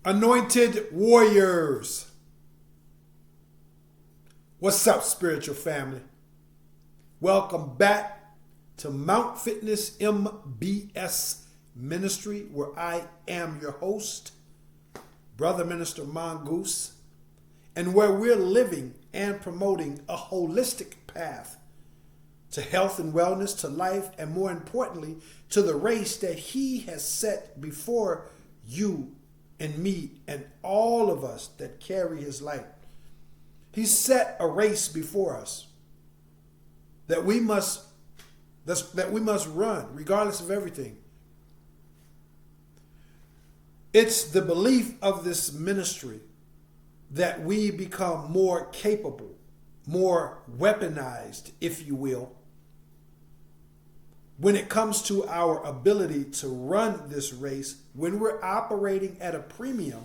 Anointed Warriors. What's up, spiritual family? Welcome back to Mount Fitness MBS Ministry, where I am your host, Brother Minister Mongoose, and where we're living and promoting a holistic path to health and wellness, to life, and more importantly, to the race that He has set before you and me and all of us that carry His light. He set a race before us that we must run regardless of everything. It's the belief of this ministry that we become more capable, more weaponized, if you will, when it comes to our ability to run this race, when we're operating at a premium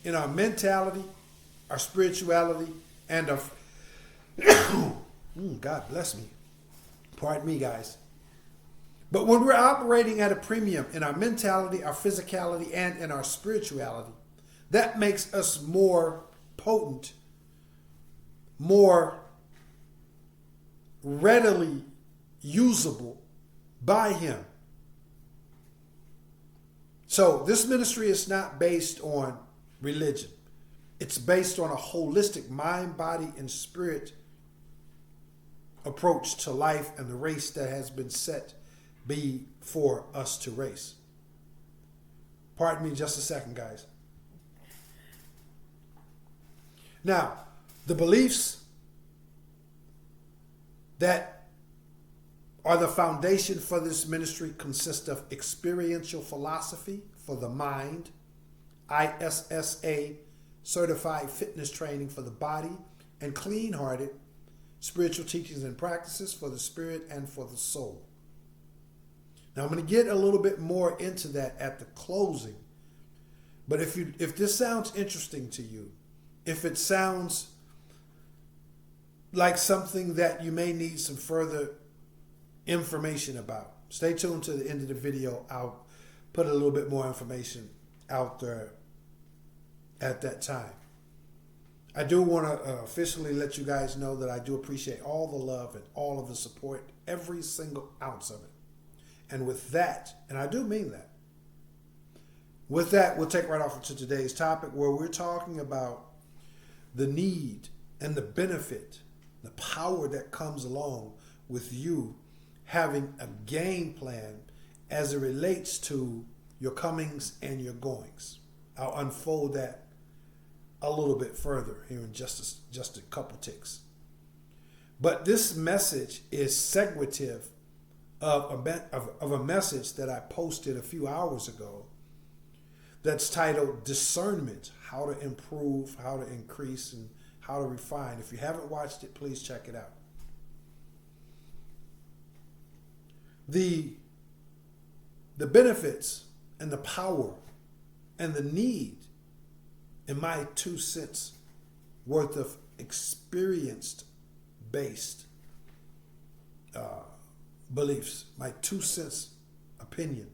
in our mentality, our spirituality, and our God bless me. Pardon me, guys. But when we're operating at a premium in our mentality, our physicality, and in our spirituality, that makes us more potent, more readily usable by Him. So this ministry is not based on religion. It's based on a holistic mind, body, and spirit approach to life and the race that has been set before us to race. Pardon me just a second, guys. Now, the beliefs that are the foundation for this ministry consist of experiential philosophy for the mind, ISSA certified fitness training for the body, and clean-hearted spiritual teachings and practices for the spirit and for the soul. Now, I'm going to get a little bit more into that at the closing. But if this sounds interesting to you, if it sounds like something that you may need some further information about, stay tuned to the end of the video. I'll put a little bit more information out there at that time. I do want to officially let you guys know that I do appreciate all the love and all of the support, every single ounce of it. And with that, and I do mean that, with that, we'll take right off into today's topic, where we're talking about the need and the benefit, the power that comes along with you having a game plan as it relates to your comings and your goings. I'll unfold that a little bit further here in just a couple ticks. But this message is seguitive of a message that I posted a few hours ago that's titled Discernment, How to Improve, How to Increase, and How to Refine. If you haven't watched it, please check it out. The benefits and the power and the need, in my 2 cents worth of experienced based beliefs, my 2 cents opinion,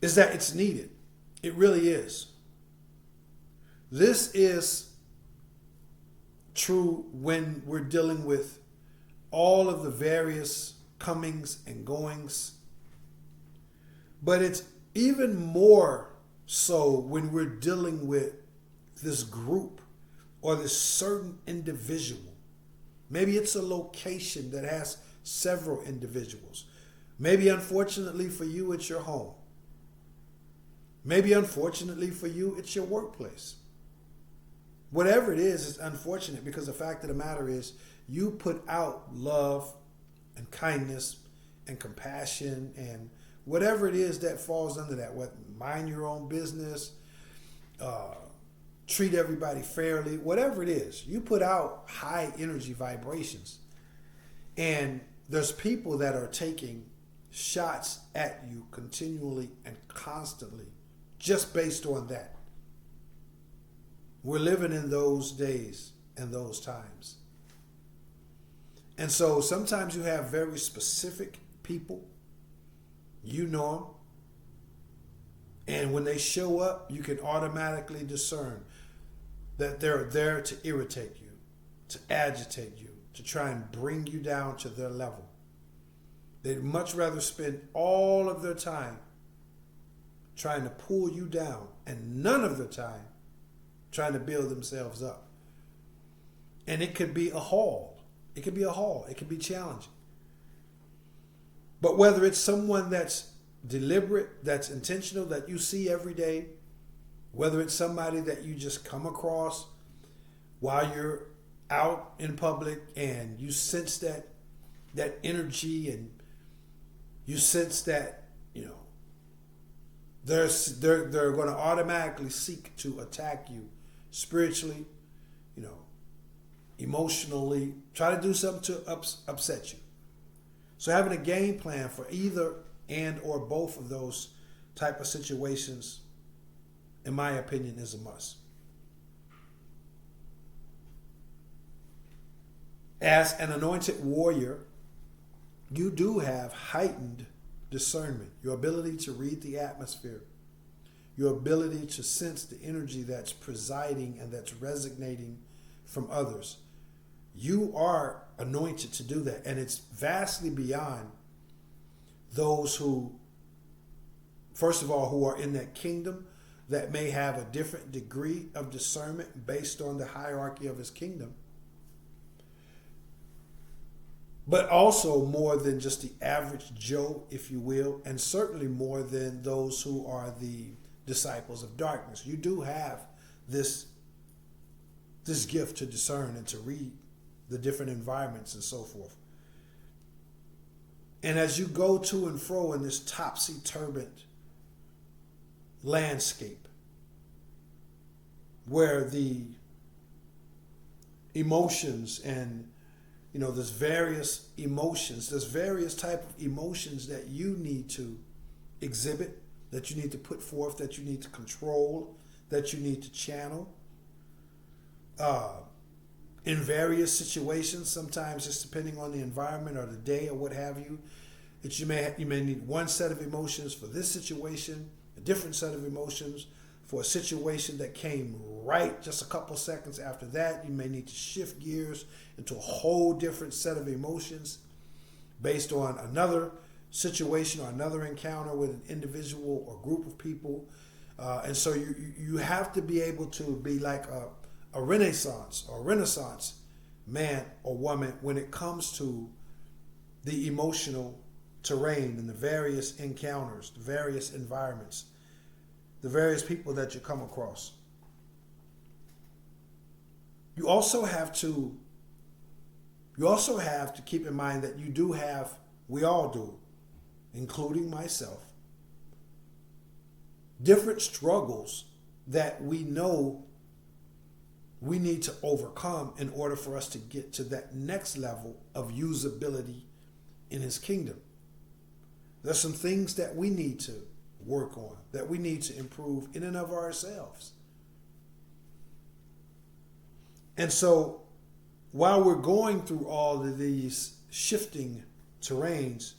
is that it's needed. It really is. This is true when we're dealing with all of the various comings and goings, but it's even more so when we're dealing with this group or this certain individual. Maybe it's a location that has several individuals. Maybe unfortunately for you, it's your home. Maybe unfortunately for you, it's your workplace. Whatever it is, it's unfortunate, because the fact of the matter is you put out love and kindness and compassion and whatever it is that falls under that. What, mind your own business, treat everybody fairly, whatever it is, you put out high energy vibrations. And there's people that are taking shots at you continually and constantly just based on that. We're living in those days and those times. And so sometimes you have very specific people. You know them. And when they show up, you can automatically discern that they're there to irritate you, to agitate you, to try and bring you down to their level. They'd much rather spend all of their time trying to pull you down and none of their time trying to build themselves up. And it could be a haul. It could be a haul. It could be challenging. But whether it's someone that's deliberate, that's intentional, that you see every day, whether it's somebody that you just come across while you're out in public and you sense that energy, and you sense that, they're going to automatically seek to attack you spiritually, emotionally, try to do something to upset you. So having a game plan for either and or both of those type of situations, in my opinion, is a must. As an anointed warrior, you do have heightened discernment, your ability to read the atmosphere, your ability to sense the energy that's presiding and that's resonating from others. You are anointed to do that, and it's vastly beyond those who, first of all, who are in that kingdom that may have a different degree of discernment based on the hierarchy of his kingdom, but also more than just the average Joe, if you will, and certainly more than those who are the disciples of darkness. You do have this gift to discern and to read the different environments and so forth. And as you go to and fro in this topsy-turvy landscape, where the emotions and there's various emotions, there's various type of emotions that you need to exhibit, that you need to put forth, that you need to control, that you need to channel. In various situations, sometimes just depending on the environment or the day or what have you, that you may need one set of emotions for this situation, a different set of emotions for a situation that came right just a couple seconds after that. You may need to shift gears into a whole different set of emotions based on another situation or another encounter with an individual or group of people. And so you have to be able to be like a renaissance man or woman when it comes to the emotional terrain and the various encounters, the various environments, the various people that you come across. You also have to keep in mind that we all do, including myself, different struggles that we know we need to overcome in order for us to get to that next level of usability in his kingdom. There's some things that we need to work on, that we need to improve in and of ourselves. And so while we're going through all of these shifting terrains,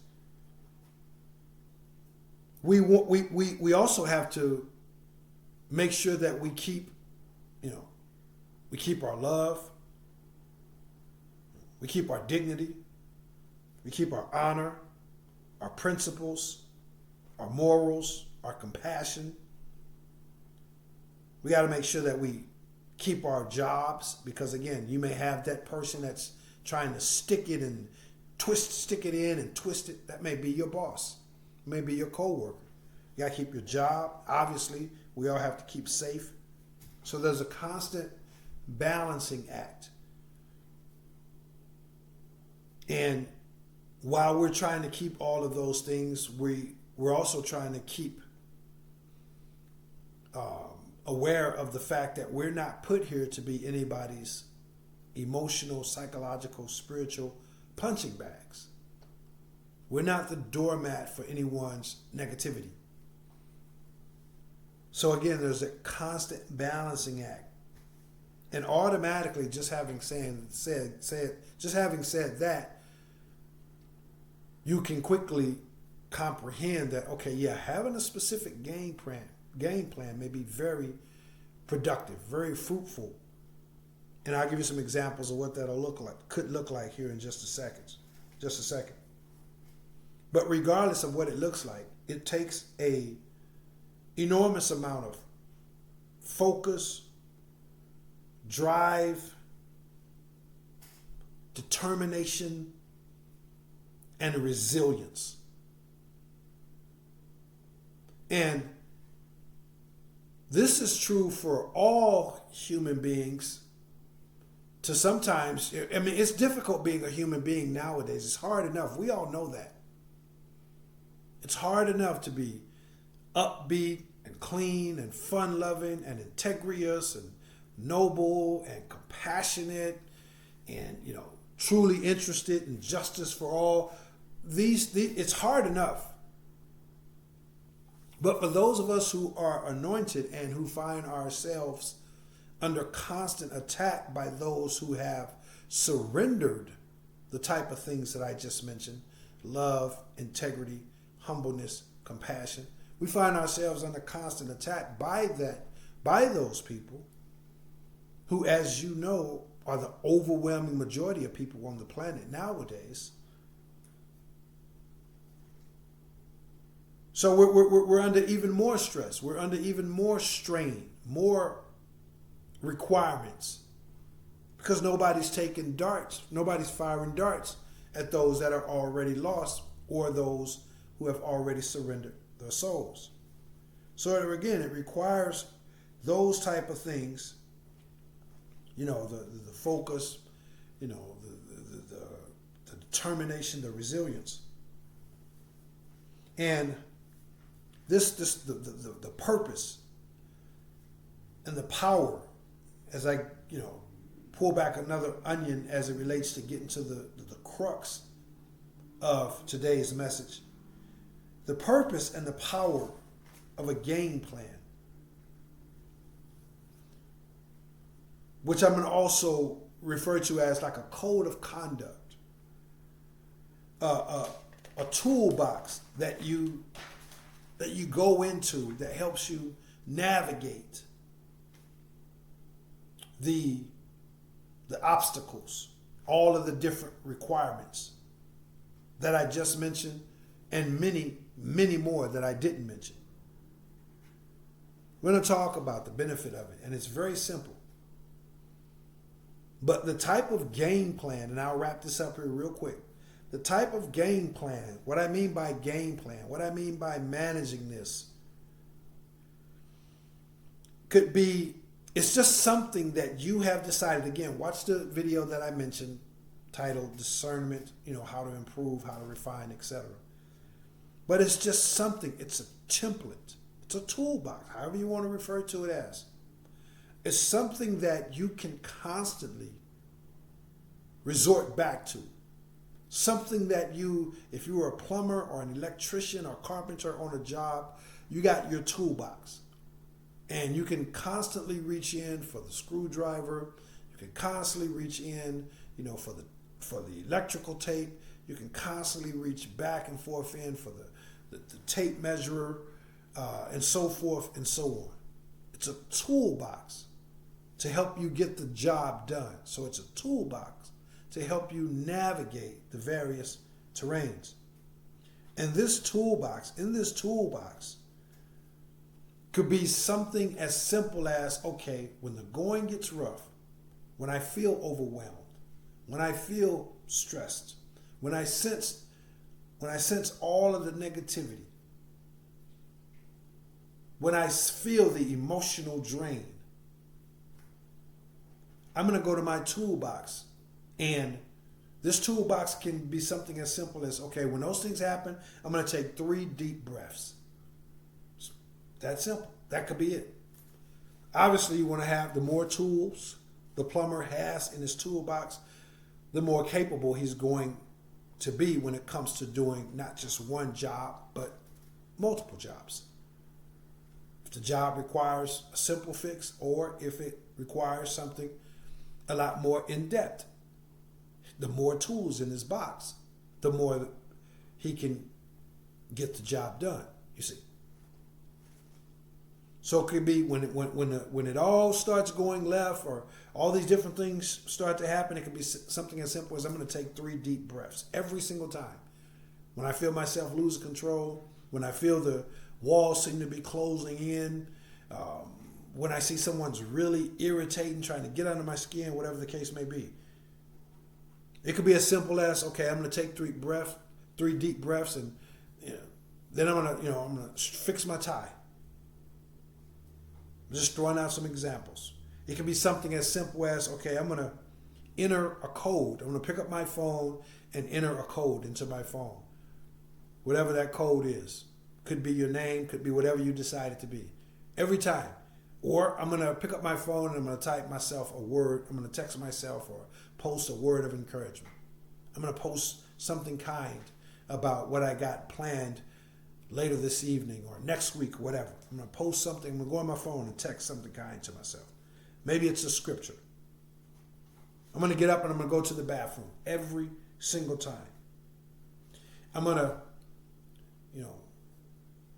we also have to make sure that we keep our love, we keep our dignity, we keep our honor, our principles, our morals, our compassion. We got to make sure that we keep our jobs, because again, you may have that person that's trying to stick it in and twist it. That may be your boss, may be your coworker. You got to keep your job. Obviously, we all have to keep safe. So there's a constant balancing act. And while we're trying to keep all of those things, we're also trying to keep aware of the fact that we're not put here to be anybody's emotional, psychological, spiritual punching bags. We're not the doormat for anyone's negativity. So again, there's a constant balancing act. And automatically, just having said that, you can quickly comprehend that, okay, yeah, having a specific game plan may be very productive, very fruitful. And I'll give you some examples of what that'll could look like here in just a second. But regardless of what it looks like, it takes a enormous amount of focus, drive, determination, and resilience. And this is true for all human beings. To sometimes, I mean, it's difficult being a human being nowadays. It's hard enough. We all know that. It's hard enough to be upbeat and clean and fun-loving and integrous and noble and compassionate and, truly interested in justice for all. These it's hard enough. But for those of us who are anointed and who find ourselves under constant attack by those who have surrendered the type of things that I just mentioned, love, integrity, humbleness, compassion, we find ourselves under constant attack by those people who, as you know, are the overwhelming majority of people on the planet nowadays. So we're under even more stress. We're under even more strain, more requirements, because nobody's taking darts. Nobody's firing darts at those that are already lost or those who have already surrendered their souls. So again, it requires those type of things, the focus, the determination, the resilience. And the purpose and the power, as I pull back another onion as it relates to getting to the crux of today's message, the purpose and the power of a game plan, which I'm going to also refer to as like a code of conduct, a toolbox that you go into that helps you navigate the obstacles, all of the different requirements that I just mentioned, and many, many more that I didn't mention. We're going to talk about the benefit of it, and it's very simple. But the type of game plan, and I'll wrap this up here real quick. The type of game plan, what I mean by game plan, what I mean by managing this, could be, it's just something that you have decided. Again, watch the video that I mentioned titled Discernment, how to improve, how to refine, etc. But it's just something, it's a template, it's a toolbox, however you want to refer to it as. It's something that you can constantly resort back to. Something that if you were a plumber or an electrician or carpenter on a job, you got your toolbox. And you can constantly reach in for the screwdriver. You can constantly reach in, for the electrical tape. You can constantly reach back and forth in for the tape measurer, and so forth and so on. It's a toolbox to help you get the job done. So it's a toolbox to help you navigate the various terrains. And in this toolbox, could be something as simple as, okay, when the going gets rough, when I feel overwhelmed, when I feel stressed, when I sense all of the negativity, when I feel the emotional drain, I'm going to go to my toolbox. And this toolbox can be something as simple as, okay, when those things happen, I'm going to take 3 deep breaths. That's simple. That could be it. Obviously, you want to have the more tools the plumber has in his toolbox, the more capable he's going to be when it comes to doing not just one job, but multiple jobs. If the job requires a simple fix, or if it requires something a lot more in-depth, the more tools in his box, the more he can get the job done, you see. So it could be when it all starts going left, or all these different things start to happen, it could be something as simple as I'm going to take 3 deep breaths every single time. When I feel myself losing control, when I feel the walls seem to be closing in, when I see someone's really irritating, trying to get under my skin, whatever the case may be. It could be as simple as, okay, I'm going to take 3 deep breaths, and then I'm going to fix my tie. Just throwing out some examples. It can be something as simple as, okay, I'm going to enter a code. I'm going to pick up my phone and enter a code into my phone. Whatever that code is. Could be your name, could be whatever you decide it to be. Every time. Or I'm going to pick up my phone and I'm going to type myself a word. I'm going to text myself or post a word of encouragement. I'm going to post something kind about what I got planned later this evening or next week or whatever. I'm going to post something. I'm going to go on my phone and text something kind to myself. Maybe it's a scripture. I'm going to get up and I'm going to go to the bathroom every single time. I'm going to,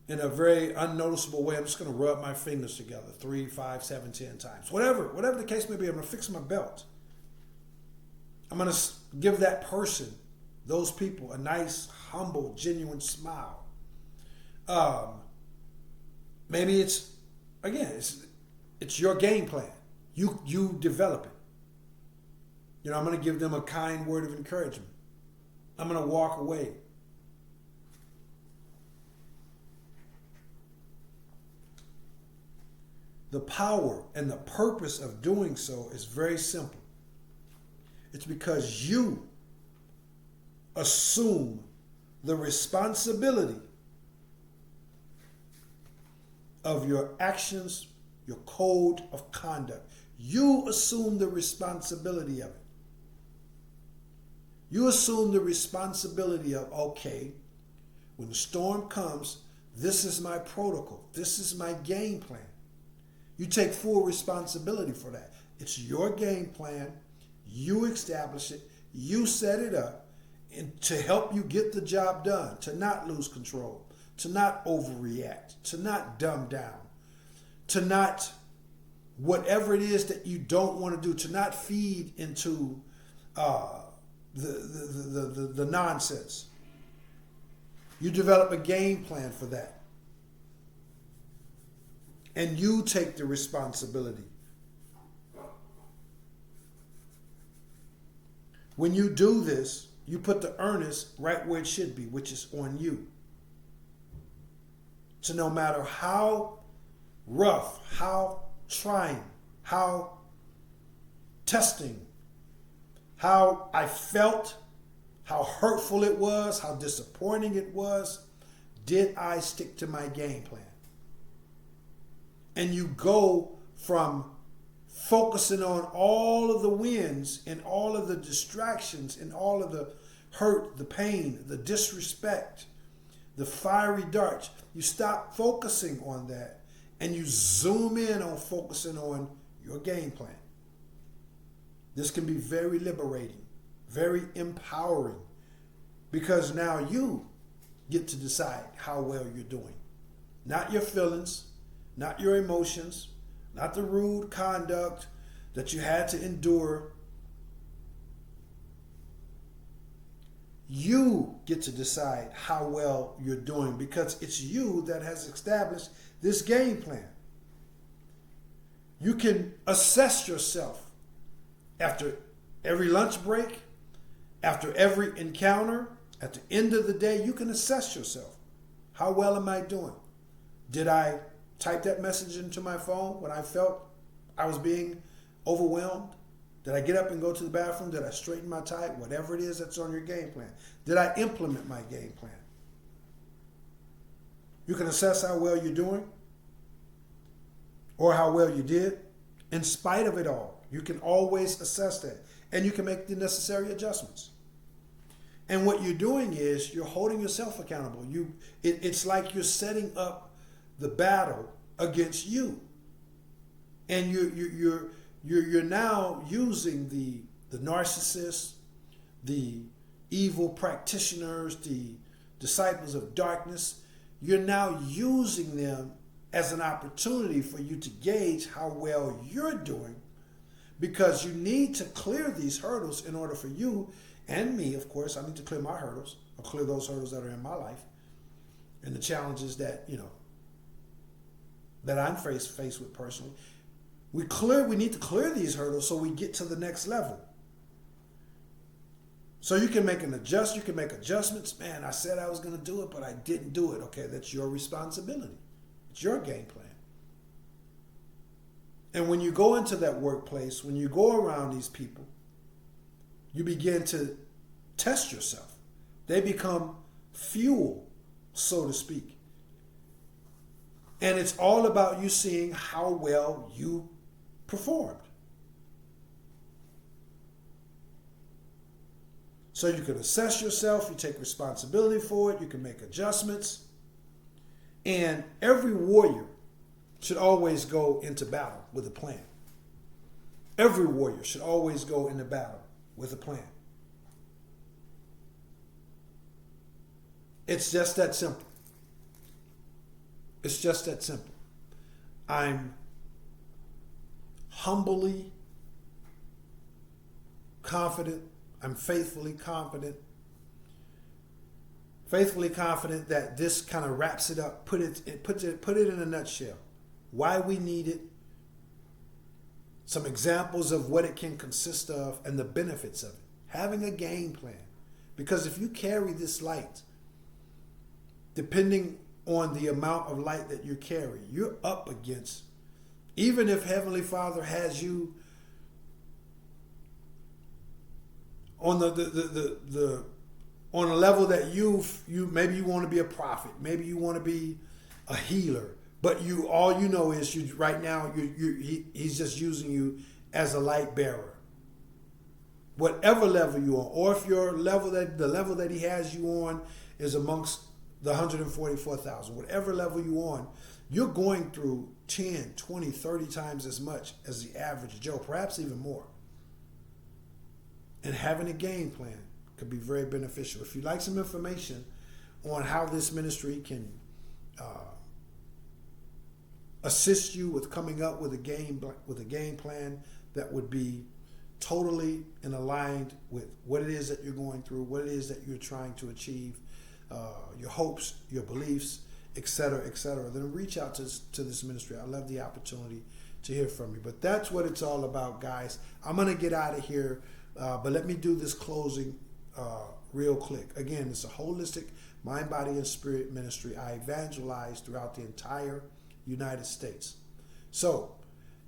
in a very unnoticeable way, I'm just going to rub my fingers together 3, 5, 7, 10 times. Whatever the case may be, I'm going to fix my belt. I'm going to give that person, those people, a nice, humble, genuine smile. Maybe it's your game plan. You develop it. I'm going to give them a kind word of encouragement. I'm going to walk away. The power and the purpose of doing so is very simple. It's because you assume the responsibility of your actions, your code of conduct. You assume the responsibility of it. You assume the responsibility of, okay, when the storm comes, this is my protocol. This is my game plan. You take full responsibility for that. It's your game plan. You establish it. You set it up and to help you get the job done, to not lose control, to not overreact, to not dumb down, to not, whatever it is that you don't want to do, to not feed into the nonsense. You develop a game plan for that. And you take the responsibility. When you do this, you put the earnest right where it should be, which is on you. So no matter how rough, how trying, how testing, how I felt, how hurtful it was, how disappointing it was, did I stick to my game plan? And you go from focusing on all of the wins and all of the distractions and all of the hurt, the pain, the disrespect, the fiery darts. You stop focusing on that and you zoom in on focusing on your game plan. This can be very liberating, very empowering, because now you get to decide how well you're doing. Not your feelings, not your emotions, not the rude conduct that you had to endure. You get to decide how well you're doing because it's you that has established this game plan. You can assess yourself after every lunch break, after every encounter, at the end of the day, you can assess yourself. How well am I doing? Did I type that message into my phone when I felt I was being overwhelmed? Did I get up and go to the bathroom? Did I straighten my tie? Whatever it is that's on your game plan. Did I implement my game plan? You can assess how well you're doing or how well you did. In spite of it all, you can always assess that and you can make the necessary adjustments. And what you're doing is you're holding yourself accountable. It's like you're setting up the battle against you, and you're now using the narcissists, the evil practitioners, the disciples of darkness, you're now using them as an opportunity for you to gauge how well you're doing, because you need to clear these hurdles in order for you and me, of course. I need to clear my hurdles, or clear those hurdles that are in my life and the challenges that, that I'm faced with personally. We need to clear these hurdles so we get to the next level. So you can make you can make adjustments. Man, I said I was going to do it, but I didn't do it. Okay, that's your responsibility. It's your game plan. And when you go into that workplace, when you go around these people, you begin to test yourself. They become fuel, so to speak. And it's all about you seeing how well you performed. So you can assess yourself, you take responsibility for it, you can make adjustments. And every warrior should always go into battle with a plan. Every warrior should always go into battle with a plan. It's just that simple. It's just that simple. I'm humbly confident. I'm faithfully confident that this kind of wraps it up, put it in a nutshell. Why we need it, some examples of what it can consist of, and the benefits of it. Having a game plan. Because if you carry this light, depending on the amount of light that you carry, you're up against, even if Heavenly Father has you on the on a level that you maybe you want to be a prophet, maybe you want to be a healer, but all you know is right now he's just using you as a light bearer. Whatever level you're on, or if the level that he has you on is amongst the 144,000, whatever level you're on, you're going through 10, 20, 30 times as much as the average Joe, perhaps even more. And having a game plan could be very beneficial. If you'd like some information on how this ministry can assist you with coming up with a game plan that would be totally in aligned with what it is that you're going through, what it is that you're trying to achieve, your hopes, your beliefs, etc., then reach out to this ministry. I love the opportunity to hear from you. But that's what it's all about, guys. I'm going to get out of here, but let me do this closing real quick. Again, it's a holistic mind, body, and spirit ministry. I evangelize throughout the entire United States. So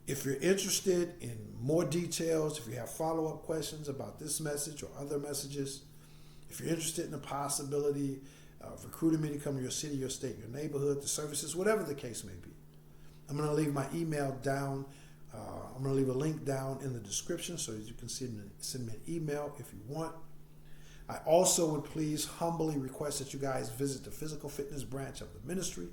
if you're interested in more details, if you have follow-up questions about this message or other messages, if you're interested in the possibility of recruiting me to come to your city, your state, your neighborhood, the services, whatever the case may be, I'm going to leave my email down. I'm going to leave a link down in the description so you can send me an email if you want. I also would please humbly request that you guys visit the physical fitness branch of the ministry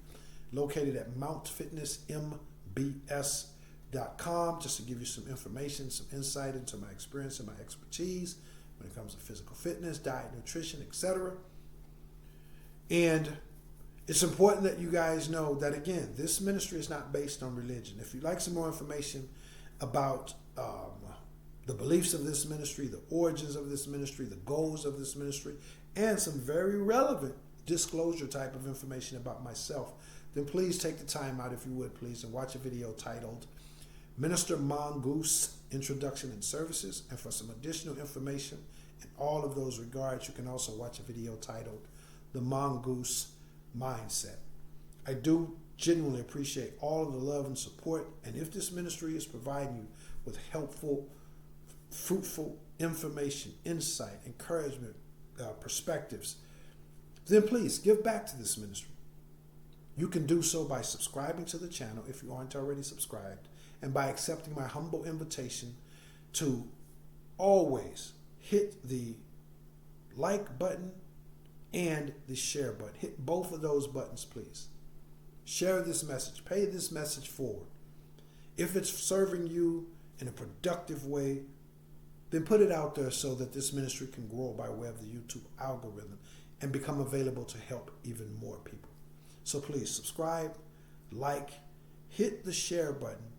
located at mountfitnessmbs.com, just to give you some information, some insight into my experience and my expertise when it comes to physical fitness, diet, nutrition, etc. And it's important that you guys know that, again, this ministry is not based on religion. If you'd like some more information about the beliefs of this ministry, the origins of this ministry, the goals of this ministry, and some very relevant disclosure type of information about myself, then please take the time out, if you would, please, and watch a video titled Minister Mongoose Introduction and Services. And for some additional information in all of those regards, you can also watch a video titled The Mongoose Mindset. I do genuinely appreciate all of the love and support, and if this ministry is providing you with helpful, fruitful information, insight, encouragement, perspectives, then please give back to this ministry. You can do so by subscribing to the channel if you aren't already subscribed, and by accepting my humble invitation to always hit the like button and the share button. Hit both of those buttons, please. Share this message. Pay this message forward. If it's serving you in a productive way, then put it out there so that this ministry can grow by way of the YouTube algorithm and become available to help even more people. So please subscribe, like, hit the share button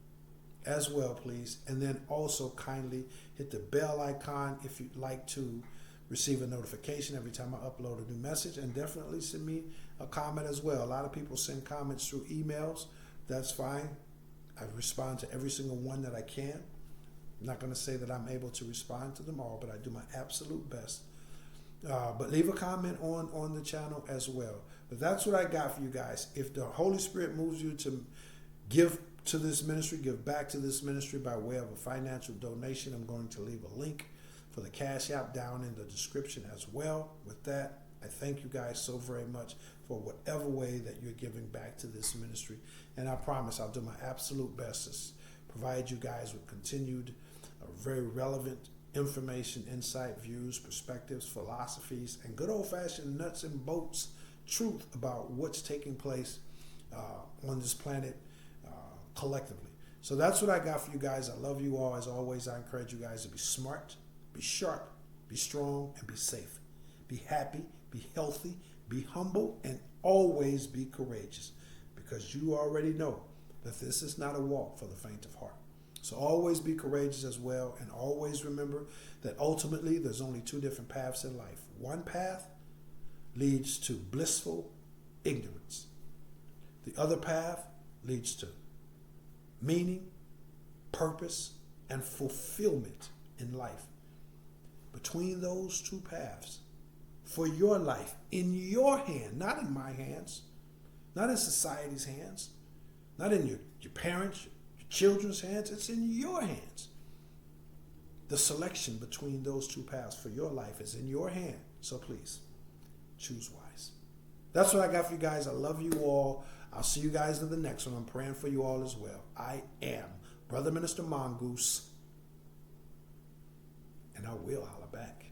as well, please. And then also kindly hit the bell icon if you'd like to receive a notification every time I upload a new message. And definitely send me a comment as well. A lot of people send comments through emails. That's fine. I respond to every single one that I can. I'm not going to say that I'm able to respond to them all, but I do my absolute best. But leave a comment on the channel as well. But that's what I got for you guys. If the Holy Spirit moves you to give to this ministry, give back to this ministry by way of a financial donation, I'm going to leave a link for the Cash App down in the description as well. With that, I thank you guys so very much for whatever way that you're giving back to this ministry. And I promise I'll do my absolute best to provide you guys with continued, very relevant information, insight, views, perspectives, philosophies, and good old-fashioned nuts and bolts truth about what's taking place on this planet collectively. So that's what I got for you guys. I love you all. As always, I encourage you guys to be smart, be sharp, be strong, and be safe. Be happy, be healthy, be humble, and always be courageous, because you already know that this is not a walk for the faint of heart. So always be courageous as well, and always remember that ultimately there's only two different paths in life. One path leads to blissful ignorance. The other path leads to meaning, purpose, and fulfillment in life. Between those two paths, for your life, in your hand, not in my hands, not in society's hands, not in your parents, your children's hands, it's in your hands. The selection between those two paths for your life is in your hand. So please, choose wise. That's what I got for you guys. I love you all. I'll see you guys in the next one. I'm praying for you all as well. I am Brother Minister Mongoose, and I will holler back.